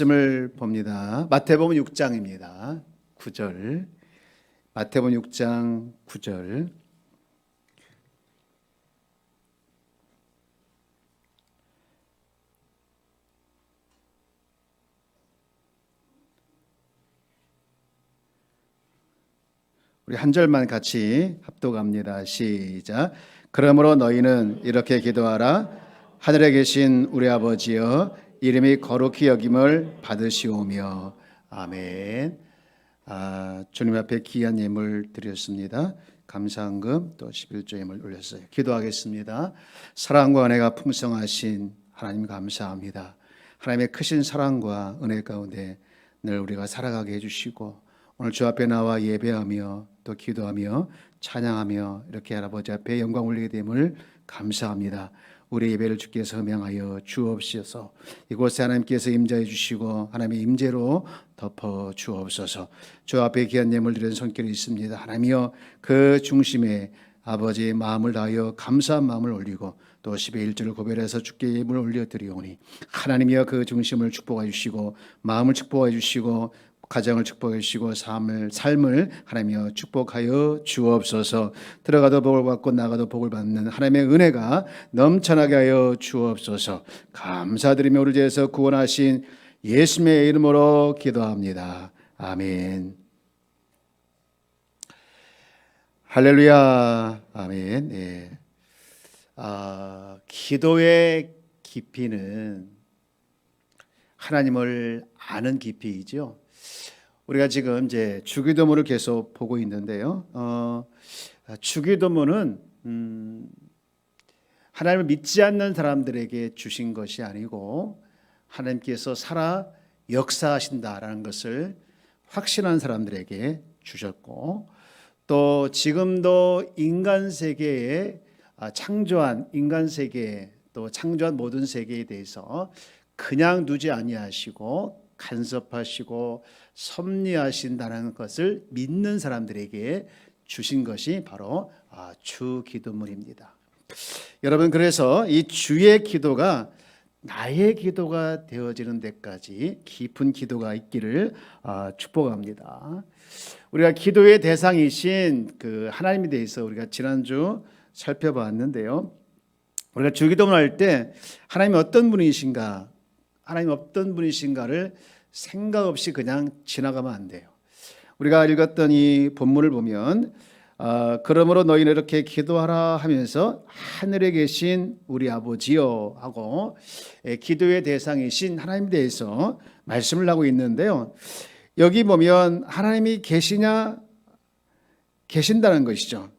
말씀을 봅니다. 마태복음 6장입니다. 9절. 마태복음 6장 9절. 우리 한 절만 같이 합독합니다. 시작. 그러므로 너희는 이렇게 기도하라. 하늘에 계신 우리 아버지여, 이름이 거룩히 여김을 받으시오며. 아멘. 주님 앞에 귀한 예물 드렸습니다. 감사한금 또 11조 예물 올렸어요. 기도하겠습니다. 사랑과 은혜가 풍성하신 하나님 감사합니다. 하나님의 크신 사랑과 은혜 가운데 늘 우리가 살아가게 해주시고, 오늘 주 앞에 나와 예배하며 또 기도하며 찬양하며 이렇게 아버지 앞에 영광 올리게 됨을 감사합니다. 우리 예배를 주께서 음행하여 주옵소서. 이곳에 하나님께서 임재해 주시고 하나님의 임재로 덮어 주옵소서. 주 앞에 귀한 예물 드리는 손길이 있습니다. 하나님이여, 그 중심에 아버지의 마음을 다하여 감사한 마음을 올리고 또 10의 1절을 고별해서 주께 예물을 올려드리오니, 하나님이여 그 중심을 축복해 주시고 마음을 축복해 주시고 가정을 축복해 주시고 삶을 하나님이여 축복하여 주옵소서. 들어가도 복을 받고 나가도 복을 받는 하나님의 은혜가 넘쳐나게 하여 주옵소서. 감사드리며 우리 죄에서 구원하신 예수님의 이름으로 기도합니다. 아멘. 할렐루야. 아멘. 네. 기도의 깊이는 하나님을 아는 깊이이죠. 우리가 지금 이제 주기도문을 계속 보고 있는데요. 주기도문은 하나님을 믿지 않는 사람들에게 주신 것이 아니고 하나님께서 살아 역사하신다라는 것을 확신한 사람들에게 주셨고, 또 지금도 인간 세계에 창조한 인간 세계, 또 창조한 모든 세계에 대해서 그냥 두지 아니하시고 간섭하시고 섭리하신다는 것을 믿는 사람들에게 주신 것이 바로 주기도문입니다. 여러분, 그래서 이 주의 기도가 나의 기도가 되어지는 데까지 깊은 기도가 있기를 축복합니다. 우리가 기도의 대상이신 그 하나님에 대해서 우리가 지난주 살펴봤는데요. 우리가 주기도문 할 때 하나님이 어떤 분이신가, 하나님 어떤 분이신가를 생각 없이 그냥 지나가면 안 돼요. 우리가 읽었던 이 본문을 보면 그러므로 너희는 이렇게 기도하라 하면서 하늘에 계신 우리 아버지여 하고 기도의 대상이신 하나님에 대해서 말씀을 하고 있는데요. 여기 보면 하나님이 계신다는 것이죠.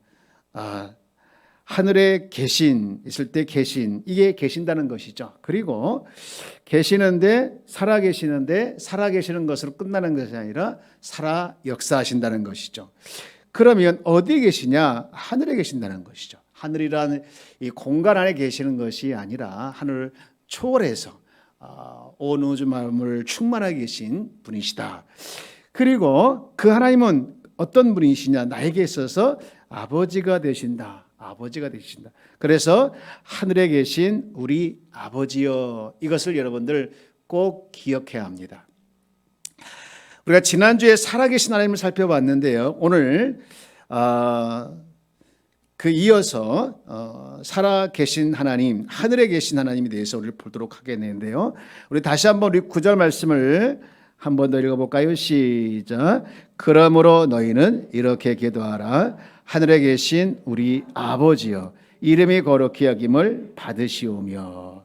하늘에 있을 때 계신, 이게 계신다는 것이죠. 그리고 계시는데 살아계시는 것으로 끝나는 것이 아니라 살아 역사하신다는 것이죠. 그러면 어디에 계시냐? 하늘에 계신다는 것이죠. 하늘이라는 이 공간 안에 계시는 것이 아니라 하늘을 초월해서 온 우주 만물을 충만하게 계신 분이시다. 그리고 그 하나님은 어떤 분이시냐? 나에게 있어서 아버지가 되신다. 그래서 하늘에 계신 우리 아버지여, 이것을 여러분들 꼭 기억해야 합니다. 우리가 지난주에 살아계신 하나님을 살펴봤는데요. 오늘 그 이어서 살아계신 하나님, 하늘에 계신 하나님에 대해서 우리를 보도록 하겠는데요. 우리 다시 한번 우리 9절 말씀을 한 번 더 읽어볼까요? 시작. 그러므로 너희는 이렇게 기도하라. 하늘에 계신 우리 아버지여, 이름이 거룩히 여김을 받으시오며.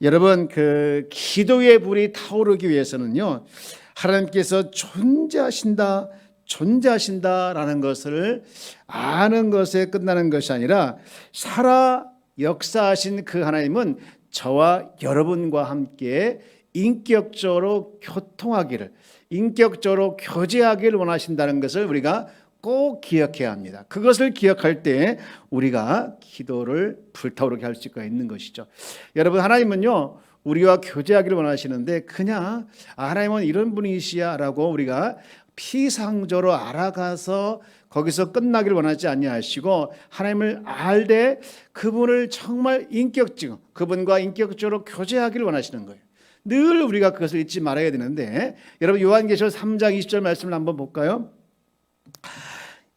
여러분, 그 기도의 불이 타오르기 위해서는요, 하나님께서 존재하신다라는 것을 아는 것에 끝나는 것이 아니라 살아 역사하신 그 하나님은 저와 여러분과 함께 인격적으로 교통하기를, 인격적으로 교제하기를 원하신다는 것을 우리가 꼭 기억해야 합니다. 그것을 기억할 때 우리가 기도를 불타오르게 할 수가 있는 것이죠. 여러분, 하나님은요, 우리와 교제하기를 원하시는데 그냥 하나님은 이런 분이시야라고 우리가 피상적으로 알아가서 거기서 끝나기를 원하지 아니하시고, 하나님을 알되 그분을 정말 그분과 인격적으로 교제하기를 원하시는 거예요. 늘 우리가 그것을 잊지 말아야 되는데, 여러분 요한계시록 3장 20절 말씀을 한번 볼까요?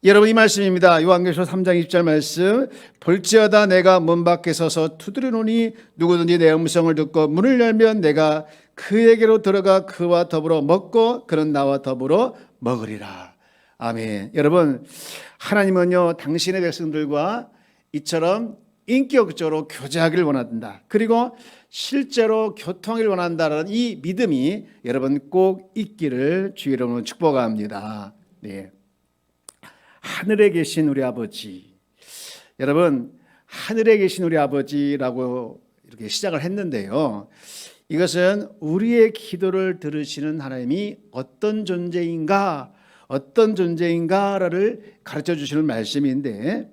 여러분 이 말씀입니다. 요한계시록 3장 20절 말씀. 볼지어다 내가 문 밖에 서서 두드리노니 누구든지 내 음성을 듣고 문을 열면 내가 그에게로 들어가 그와 더불어 먹고 그는 나와 더불어 먹으리라. 아멘. 여러분 하나님은요 당신의 백성들과 이처럼 인격적으로 교제하기를 원한다. 그리고 실제로 교통하기를 원한다는 이 믿음이 여러분 꼭 있기를 주의 이름으로 축복합니다. 네. 하늘에 계신 우리 아버지. 여러분 하늘에 계신 우리 아버지라고 이렇게 시작을 했는데요, 이것은 우리의 기도를 들으시는 하나님이 어떤 존재인가를 가르쳐 주시는 말씀인데,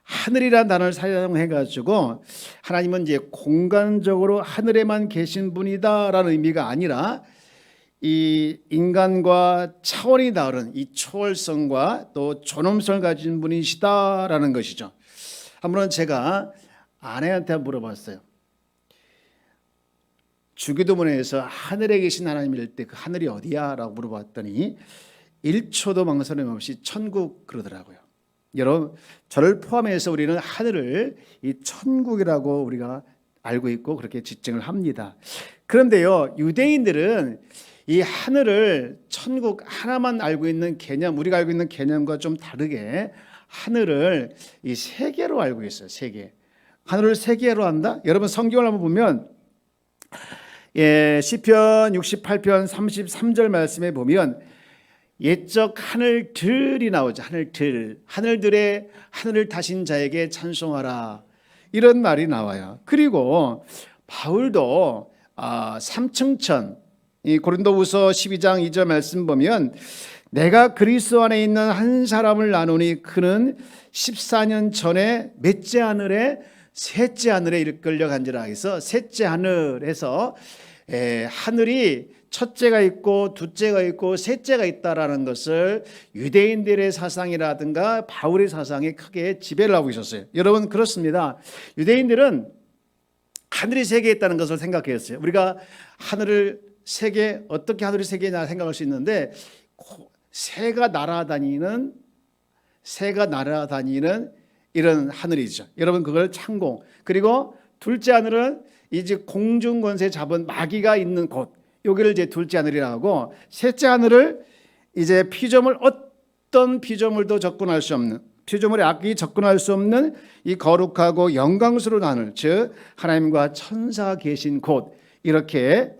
하늘이라는 단어를 사용해 가지고 하나님은 이제 공간적으로 하늘에만 계신 분이다라는 의미가 아니라 이 인간과 차원이 다른 이 초월성과 또 존엄성을 가진 분이시다라는 것이죠. 한번 제가 아내한테 물어봤어요. 주기도문에서 하늘에 계신 하나님일 때 그 하늘이 어디야? 라고 물어봤더니 1초도 망설임 없이 천국 그러더라고요. 여러분 저를 포함해서 우리는 하늘을 이 천국이라고 우리가 알고 있고 그렇게 지칭을 합니다. 그런데요 유대인들은 이 하늘을 천국 하나만 알고 있는 개념, 우리가 알고 있는 개념과 좀 다르게 하늘을 이 세 개로 알고 있어요. 세 개. 하늘을 세 개로 한다? 여러분 성경을 한번 보면 시편 68편 33절 말씀에 보면 옛적 하늘들이 나오죠. 하늘들. 하늘을 타신 자에게 찬송하라. 이런 말이 나와요. 그리고 바울도 삼층천, 이 고린도후서 12장 2절 말씀 보면 내가 그리스도 안에 있는 한 사람을 나누니 그는 14년 전에 셋째 하늘에 이끌려 간지라 해서 셋째 하늘에서 하늘이 첫째가 있고 둘째가 있고 셋째가 있다라는 것을 유대인들의 사상이라든가 바울의 사상이 크게 지배를 하고 있었어요. 여러분 그렇습니다. 유대인들은 하늘이 세 개 있다는 것을 생각했어요. 우리가 하늘을 세 개, 어떻게 하늘이 세 개냐 생각할 수 있는데 새가 날아다니는 이런 하늘이죠. 여러분 그걸 창공. 그리고 둘째 하늘은 이제 공중 권세 잡은 마귀가 있는 곳, 여기를 이제 둘째 하늘이라고 하고, 셋째 하늘을 이제 어떤 피조물도 접근할 수 없는, 피조물의 악이 접근할 수 없는 이 거룩하고 영광스러운 하늘, 즉 하나님과 천사가 계신 곳, 이렇게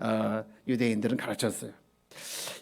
유대인들은 가르쳤어요.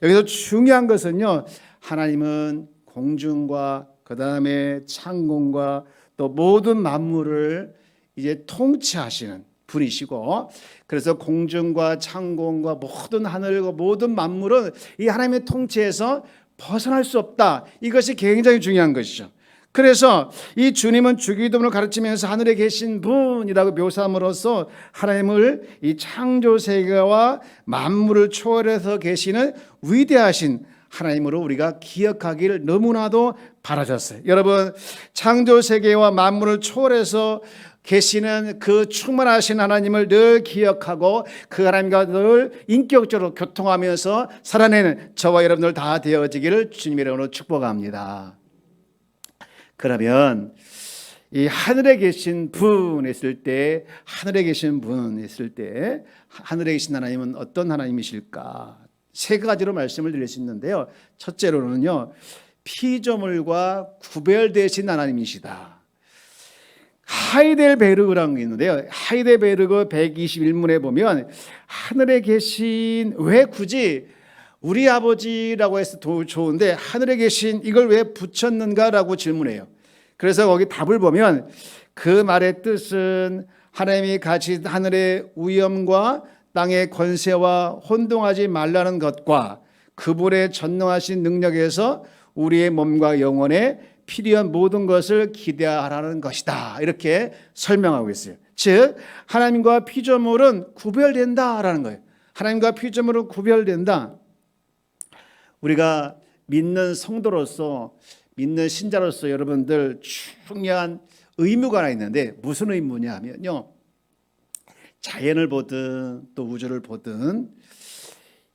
여기서 중요한 것은요, 하나님은 공중과 그 다음에 창공과 또 모든 만물을 이제 통치하시는 분이시고, 그래서 공중과 창공과 모든 하늘과 모든 만물은 이 하나님의 통치에서 벗어날 수 없다. 이것이 굉장히 중요한 것이죠. 그래서 이 주님은 주기도문을 가르치면서 하늘에 계신 분이라고 묘사함으로써 하나님을 이 창조 세계와 만물을 초월해서 계시는 위대하신 하나님으로 우리가 기억하기를 너무나도 바라셨어요. 여러분 창조 세계와 만물을 초월해서 계시는 그 충만하신 하나님을 늘 기억하고 그 하나님과 늘 인격적으로 교통하면서 살아내는 저와 여러분들 다 되어지기를 주님의 이름으로 축복합니다. 그러면 이 하늘에 계신 분 했을 때 하늘에 계신 하나님은 어떤 하나님이실까? 세 가지로 말씀을 드릴 수 있는데요. 첫째로는요, 피조물과 구별되신 하나님이시다. 하이델베르그라는 게 있는데요. 하이델베르그 121문에 보면 하늘에 계신, 왜 굳이 우리 아버지라고 해서 좋은데 하늘에 계신 이걸 왜 붙였는가라고 질문해요. 그래서 거기 답을 보면 그 말의 뜻은 하나님이 가진 하늘의 위엄과 땅의 권세와 혼동하지 말라는 것과 그분의 전능하신 능력에서 우리의 몸과 영혼에 필요한 모든 것을 기대하라는 것이다. 이렇게 설명하고 있어요. 즉 하나님과 피조물은 구별된다라는 거예요. 하나님과 피조물은 구별된다. 우리가 믿는 성도로서, 믿는 신자로서 여러분들 중요한 의무가 하나 있는데 무슨 의무냐 하면요, 자연을 보든 또 우주를 보든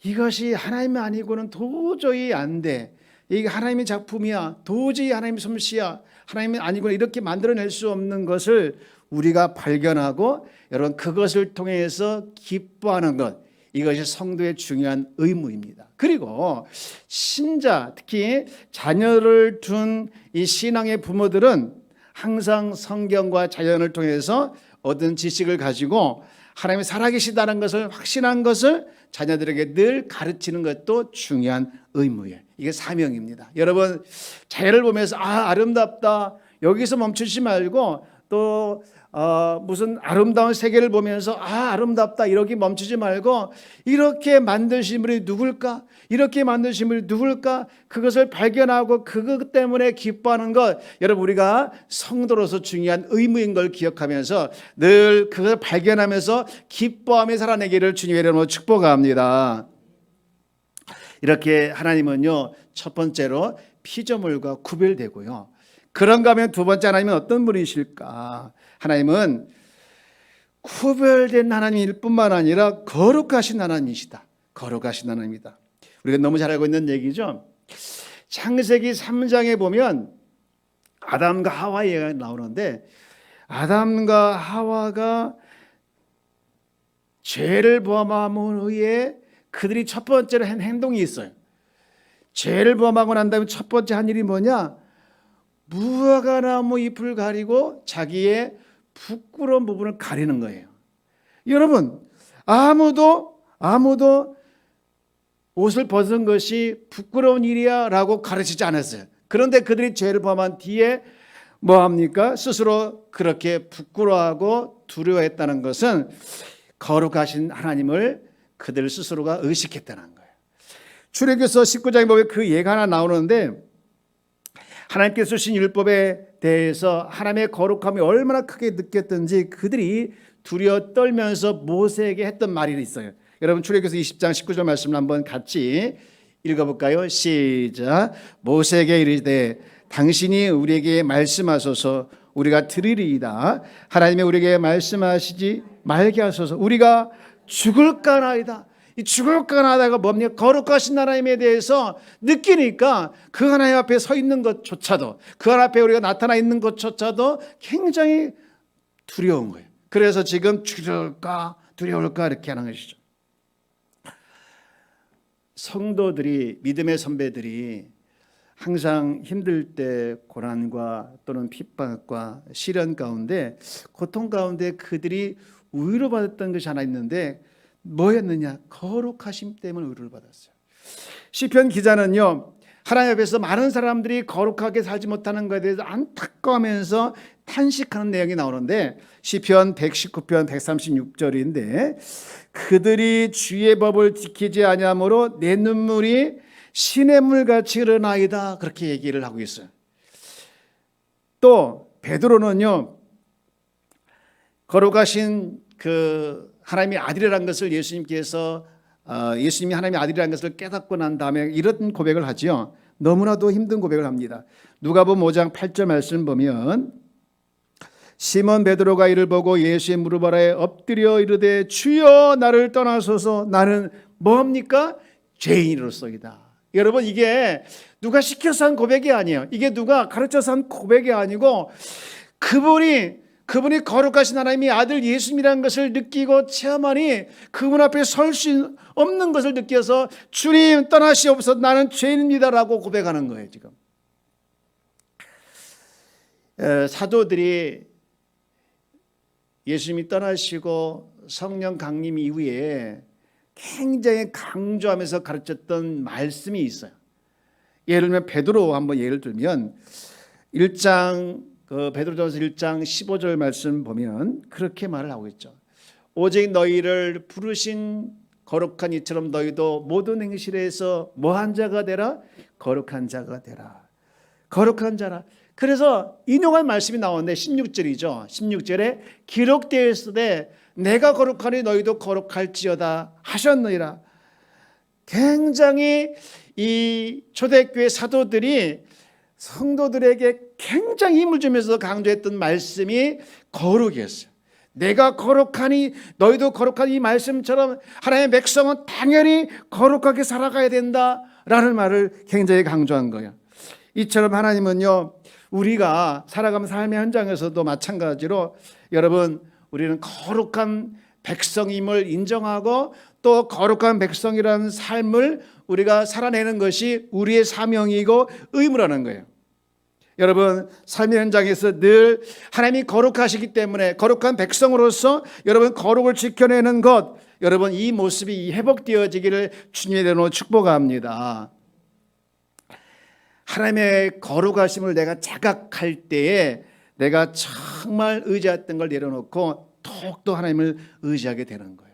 이것이 하나님이 아니고는 도저히 안 돼. 이게 하나님의 작품이야. 도저히 하나님의 솜씨야. 하나님이 아니고는 이렇게 만들어낼 수 없는 것을 우리가 발견하고 여러분 그것을 통해서 기뻐하는 것, 이것이 성도의 중요한 의무입니다. 그리고 신자, 특히 자녀를 둔 이 신앙의 부모들은 항상 성경과 자연을 통해서 얻은 지식을 가지고 하나님이 살아계시다는 것을 확신한 것을 자녀들에게 늘 가르치는 것도 중요한 의무예요. 이게 사명입니다. 여러분 자연을 보면서 아름답다 여기서 멈추지 말고 또 무슨 아름다운 세계를 보면서 아름답다 이렇게 멈추지 말고 이렇게 만드신 분이 누굴까? 이렇게 만드신 분이 누굴까? 그것을 발견하고 그것 때문에 기뻐하는 것, 여러분 우리가 성도로서 중요한 의무인 걸 기억하면서 늘 그것을 발견하면서 기뻐하며 살아내기를 주님의 이름으로 축복합니다. 이렇게 하나님은요, 첫 번째로 피조물과 구별되고요. 그런가 하면 두 번째 하나님은 어떤 분이실까? 하나님은 구별된 하나님일 뿐만 아니라 거룩하신 하나님이시다. 거룩하신 하나님이다. 우리가 너무 잘 알고 있는 얘기죠. 창세기 3장에 보면 아담과 하와 얘기가 나오는데 아담과 하와가 죄를 범함으로 의해 그들이 첫 번째로 한 행동이 있어요. 죄를 범하고 난 다음에 첫 번째 한 일이 뭐냐? 무화과나무 잎을 가리고 자기의 부끄러운 부분을 가리는 거예요. 여러분 아무도 옷을 벗은 것이 부끄러운 일이야 라고 가르치지 않았어요. 그런데 그들이 죄를 범한 뒤에 뭐합니까? 스스로 그렇게 부끄러워하고 두려워했다는 것은 거룩하신 하나님을 그들 스스로가 의식했다는 거예요. 출애굽기서 19장에 보면 그 예가 하나 나오는데 하나님께서 주신 율법에 대해서 하나님의 거룩함이 얼마나 크게 느꼈던지 그들이 두려워 떨면서 모세에게 했던 말이 있어요. 여러분 출애굽기서 20장 19절 말씀을 한번 같이 읽어볼까요? 시작. 모세에게 이르되 당신이 우리에게 말씀하소서 우리가 들으리이다. 하나님이 우리에게 말씀하시지 말게 하소서 우리가 죽을까나이다. 이 죽을까나다가 뭡니까? 거룩하신 하나님에 대해서 느끼니까 그 하나님 앞에 서 있는 것조차도 그 하나님 앞에 우리가 나타나 있는 것조차도 굉장히 두려운 거예요. 그래서 지금 죽을까 두려울까 이렇게 하는 것이죠. 성도들이 믿음의 선배들이 항상 힘들 때 고난과 또는 핍박과 시련 가운데 고통 가운데 그들이 위로받았던 것이 하나 있는데 뭐였느냐? 거룩하심 때문에 위로를 받았어요. 시편 기자는요 하나님 앞에서 많은 사람들이 거룩하게 살지 못하는 것에 대해서 안타까워하면서 탄식하는 내용이 나오는데 시편 119편 136절인데 그들이 주의 법을 지키지 아니함으로 내 눈물이 시냇물같이 흐르나이다 그렇게 얘기를 하고 있어요. 또 베드로는요 거룩하신 그 하나님의 아들이라는 것을 예수님께서 예수님이 하나님의 아들이라는 것을 깨닫고 난 다음에 이런 고백을 하죠. 너무나도 힘든 고백을 합니다. 누가복음 5장 8절 말씀 보면 시몬 베드로가 이를 보고 예수의 무릎 아래에 엎드려 이르되 주여 나를 떠나소서 나는 뭡니까? 죄인으로서이다. 여러분 이게 누가 시켜서 한 고백이 아니에요. 이게 누가 가르쳐서 한 고백이 아니고 그분이 거룩하신 하나님의 아들 예수님이라는 것을 느끼고 체험하니 그분 앞에 설 수 없는 것을 느껴서 주님 떠나시옵소서 나는 죄인입니다라고 고백하는 거예요. 지금 사도들이 예수님이 떠나시고 성령 강림 이후에 굉장히 강조하면서 가르쳤던 말씀이 있어요. 예를 들면 베드로 한번 예를 들면 1장 베드로전서 1장 15절 말씀 보면 그렇게 말을 하고 있죠. 오직 너희를 부르신 거룩한 이처럼 너희도 모든 행실에서 뭐한 자가 되라? 거룩한 자가 되라. 거룩한 자라. 그래서 인용한 말씀이 나오는데 16절이죠. 16절에 기록되어 있으되 내가 거룩하니 너희도 거룩할지어다 하셨느니라. 굉장히 이 초대교회 사도들이 성도들에게 굉장히 힘을 주면서 강조했던 말씀이 거룩이었어요. 내가 거룩하니 너희도 거룩한 이 말씀처럼 하나님의 백성은 당연히 거룩하게 살아가야 된다라는 말을 굉장히 강조한 거예요. 이처럼 하나님은요, 우리가 살아가는 삶의 현장에서도 마찬가지로 여러분, 우리는 거룩한 백성임을 인정하고 또 거룩한 백성이라는 삶을 우리가 살아내는 것이 우리의 사명이고 의무라는 거예요. 여러분, 삶의 현장에서 늘 하나님이 거룩하시기 때문에 거룩한 백성으로서 여러분 거룩을 지켜내는 것, 여러분 이 모습이 회복되어지기를 주님의 이름으로 축복합니다. 하나님의 거룩하심을 내가 자각할 때에 내가 정말 의지했던 걸 내려놓고 더욱더 하나님을 의지하게 되는 거예요.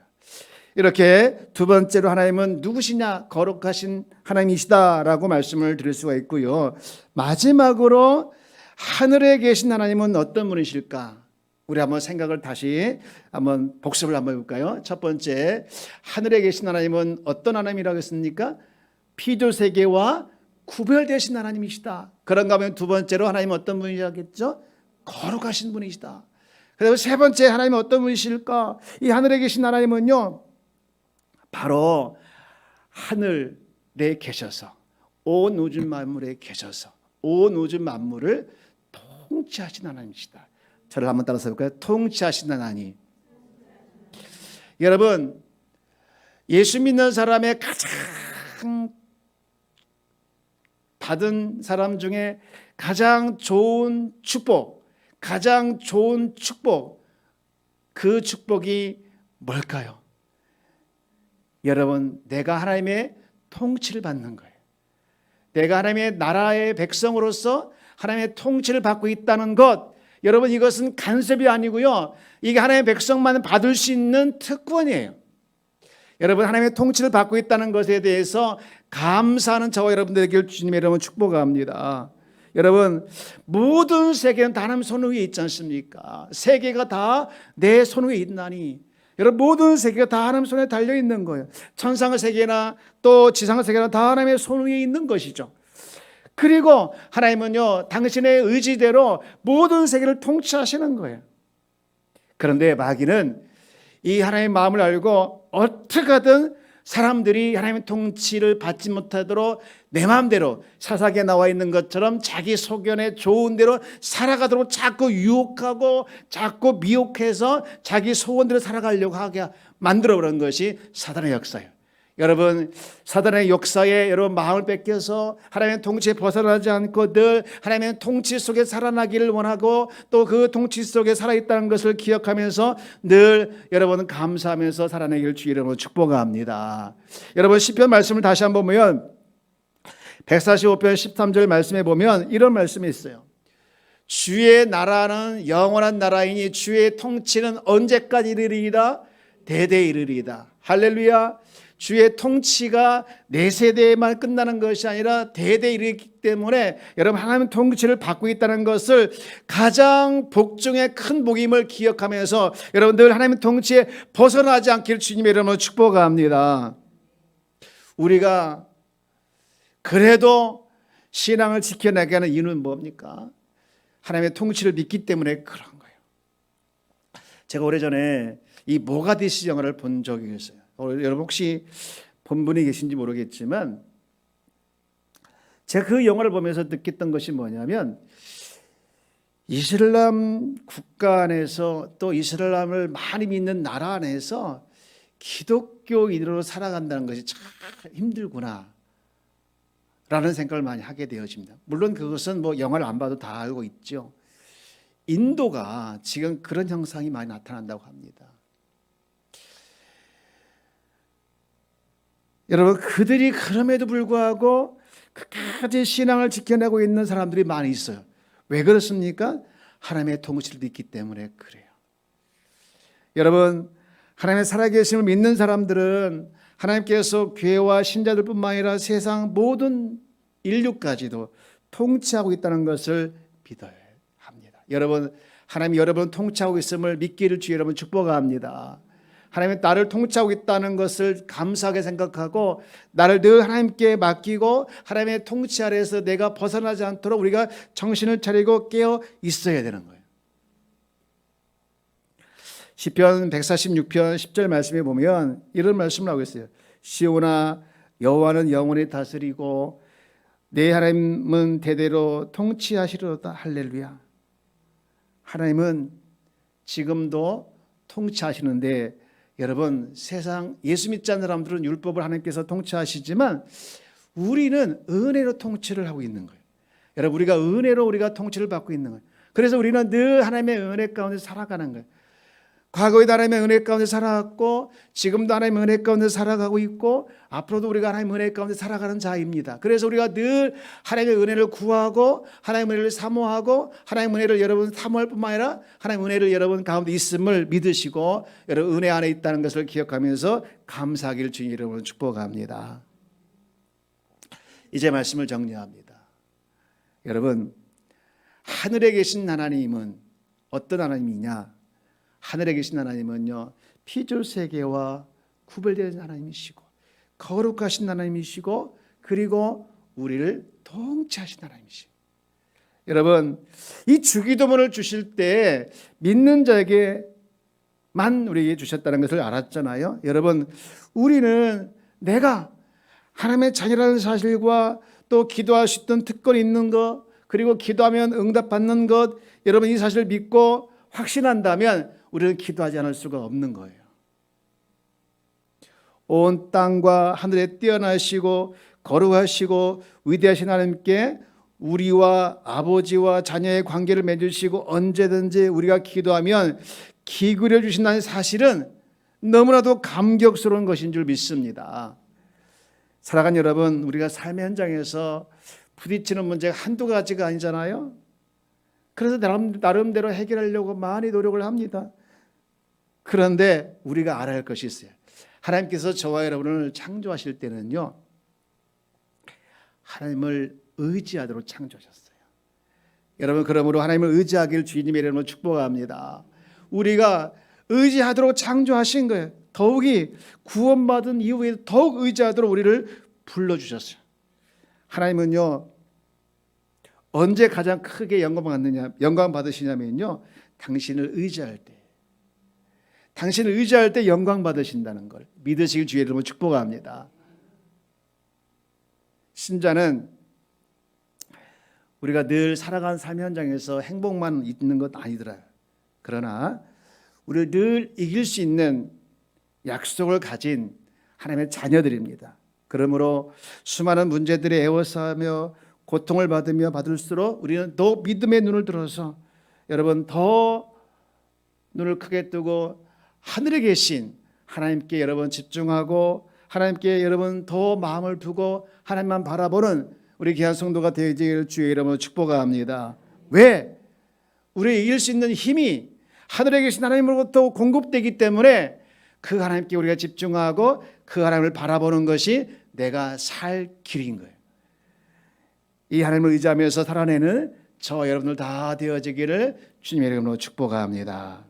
이렇게 두 번째로 하나님은 누구시냐? 거룩하신 하나님이시다라고 말씀을 드릴 수가 있고요. 마지막으로 하늘에 계신 하나님은 어떤 분이실까? 우리 한번 생각을 다시 한번 복습을 한번 해볼까요? 첫 번째, 하늘에 계신 하나님은 어떤 하나님이라고 했습니까? 피조세계와 구별되신 하나님이시다. 그런가 하면 두 번째로 하나님은 어떤 분이시겠죠? 거룩하신 분이시다. 그리고 세 번째, 하나님은 어떤 분이실까? 이 하늘에 계신 하나님은요, 바로 하늘에 계셔서 온 우주 만물에 계셔서 온 우주 만물을 통치하신 하나님이시다. 저를 한번 따라서 볼까요? 통치하신 하나님. 여러분, 예수 믿는 사람의 가장 받은 사람 중에 가장 좋은 축복, 가장 좋은 축복, 그 축복이 뭘까요? 여러분, 내가 하나님의 통치를 받는 거예요. 내가 하나님의 나라의 백성으로서 하나님의 통치를 받고 있다는 것, 여러분 이것은 간섭이 아니고요, 이게 하나님의 백성만 받을 수 있는 특권이에요. 여러분, 하나님의 통치를 받고 있다는 것에 대해서 감사하는 저와 여러분들에게 주님의 이름으로 축복합니다. 여러분, 모든 세계는 다 하나님 손 위에 있지 않습니까? 세계가 다 내 손 위에 있나니, 여러분 모든 세계가 다 하나님 손에 달려 있는 거예요. 천상의 세계나 또 지상의 세계나 다 하나님의 손 위에 있는 것이죠. 그리고 하나님은요, 당신의 의지대로 모든 세계를 통치하시는 거예요. 그런데 마귀는 이 하나님의 마음을 알고 어떻게 하든 사람들이 하나님의 통치를 받지 못하도록 내 마음대로 사사기에 나와 있는 것처럼 자기 소견에 좋은 대로 살아가도록 자꾸 유혹하고 자꾸 미혹해서 자기 소원대로 살아가려고 하게 만들어버린 것이 사단의 역사예요. 여러분, 사단의 역사에 여러분 마음을 뺏겨서 하나님의 통치에 벗어나지 않고 늘 하나님의 통치 속에 살아나기를 원하고 또 그 통치 속에 살아있다는 것을 기억하면서 늘 여러분 감사하면서 살아내기를 주의 이름으로 축복합니다. 여러분, 시편 말씀을 다시 한번 보면 145편 13절 말씀에 보면 이런 말씀이 있어요. 주의 나라는 영원한 나라이니 주의 통치는 언제까지 이르리이다? 대대 이르리이다. 할렐루야. 주의 통치가 내 세대에만 끝나는 것이 아니라 대대 이르기 때문에 여러분 하나님의 통치를 받고 있다는 것을 가장 복 중에 큰 복임을 기억하면서 여러분들 하나님의 통치에 벗어나지 않기를 주님의 이름으로 축복합니다. 우리가 그래도 신앙을 지켜내게 하는 이유는 뭡니까? 하나님의 통치를 믿기 때문에 그런 거예요. 제가 오래전에 이 모가디시 영화를 본 적이 있어요. 여러분 혹시 본 분이 계신지 모르겠지만 제가 그 영화를 보면서 느꼈던 것이 뭐냐면 이슬람 국가 안에서 또 이슬람을 많이 믿는 나라 안에서 기독교인으로 살아간다는 것이 참 힘들구나 라는 생각을 많이 하게 되어집니다. 물론 그것은 뭐 영화를 안 봐도 다 알고 있죠. 인도가 지금 그런 현상이 많이 나타난다고 합니다. 여러분, 그들이 그럼에도 불구하고 끝까지 신앙을 지켜내고 있는 사람들이 많이 있어요. 왜 그렇습니까? 하나님의 통치를 믿기 때문에 그래요. 여러분, 하나님의 살아계심을 믿는 사람들은 하나님께서 교회와 신자들뿐만 아니라 세상 모든 인류까지도 통치하고 있다는 것을 믿어야 합니다. 여러분, 하나님이 여러분 통치하고 있음을 믿기를 주의 여러분 축복합니다. 하나님이 나를 통치하고 있다는 것을 감사하게 생각하고 나를 늘 하나님께 맡기고 하나님의 통치 아래에서 내가 벗어나지 않도록 우리가 정신을 차리고 깨어 있어야 되는 거예요. 시편 146편 10절 말씀에 보면 이런 말씀을 하고 있어요. 시온아 여호와는 영원히 다스리고 내 하나님은 대대로 통치하시리로다. 할렐루야. 하나님은 지금도 통치하시는데 여러분 세상 예수 믿지 않는 사람들은 율법을 하나님께서 통치하시지만 우리는 은혜로 통치를 하고 있는 거예요. 여러분 우리가 은혜로 우리가 통치를 받고 있는 거예요. 그래서 우리는 늘 하나님의 은혜 가운데 살아가는 거예요. 과거에도 하나님의 은혜 가운데 살아왔고 지금도 하나님의 은혜 가운데 살아가고 있고 앞으로도 우리가 하나님의 은혜 가운데 살아가는 자입니다. 그래서 우리가 늘 하나님의 은혜를 구하고 하나님의 은혜를 사모하고 하나님의 은혜를 여러분 사모할 뿐만 아니라 하나님의 은혜를 여러분 가운데 있음을 믿으시고 여러분 은혜 안에 있다는 것을 기억하면서 감사하기를 주님 이름으로 축복합니다. 이제 말씀을 정리합니다. 여러분 하늘에 계신 하나님은 어떤 하나님이냐? 하늘에 계신 하나님은요 피조 세계와 구별되는 하나님이시고 거룩하신 하나님이시고 그리고 우리를 통치하신 하나님이시고 여러분 이 주기도문을 주실 때 믿는 자에게만 우리에게 주셨다는 것을 알았잖아요. 여러분 우리는 내가 하나님의 자녀라는 사실과 또 기도할 수 있던 특권이 있는 것 그리고 기도하면 응답받는 것 여러분 이 사실을 믿고 확신한다면 우리는 기도하지 않을 수가 없는 거예요. 온 땅과 하늘에 뛰어나시고 거룩하시고 위대하신 하나님께 우리와 아버지와 자녀의 관계를 맺으시고 언제든지 우리가 기도하면 기울여 주신다는 사실은 너무나도 감격스러운 것인 줄 믿습니다. 사랑하는 여러분 우리가 삶의 현장에서 부딪히는 문제가 한두 가지가 아니잖아요. 그래서 나름대로 해결하려고 많이 노력을 합니다. 그런데 우리가 알아야 할 것이 있어요. 하나님께서 저와 여러분을 창조하실 때는요 하나님을 의지하도록 창조하셨어요. 여러분 그러므로 하나님을 의지하기를 주님의 이름으로 축복합니다. 우리가 의지하도록 창조하신 거예요. 더욱이 구원받은 이후에 더욱 의지하도록 우리를 불러주셨어요. 하나님은요 언제 가장 크게 영광 받으시냐면요 당신을 의지할 때 당신을 의지할 때 영광 받으신다는 걸 믿으시길 주의 이름으로 축복합니다. 신자는 우리가 늘 살아가는 삶 현장에서 행복만 있는 것 아니더라. 그러나 우리를 늘 이길 수 있는 약속을 가진 하나님의 자녀들입니다. 그러므로 수많은 문제들에 애워싸며 고통을 받을수록 우리는 더 믿음의 눈을 들어서 여러분 더 눈을 크게 뜨고 하늘에 계신 하나님께 여러분 집중하고 하나님께 여러분 더 마음을 두고 하나님만 바라보는 우리 귀한 성도가 되길 주의 이름으로 축복합니다. 왜? 우리 이길 수 있는 힘이 하늘에 계신 하나님으로부터 공급되기 때문에 그 하나님께 우리가 집중하고 그 하나님을 바라보는 것이 내가 살 길인 거예요. 이 하나님을 의지하면서 살아내는 저와 여러분들 다 되어지기를 주님의 이름으로 축복합니다.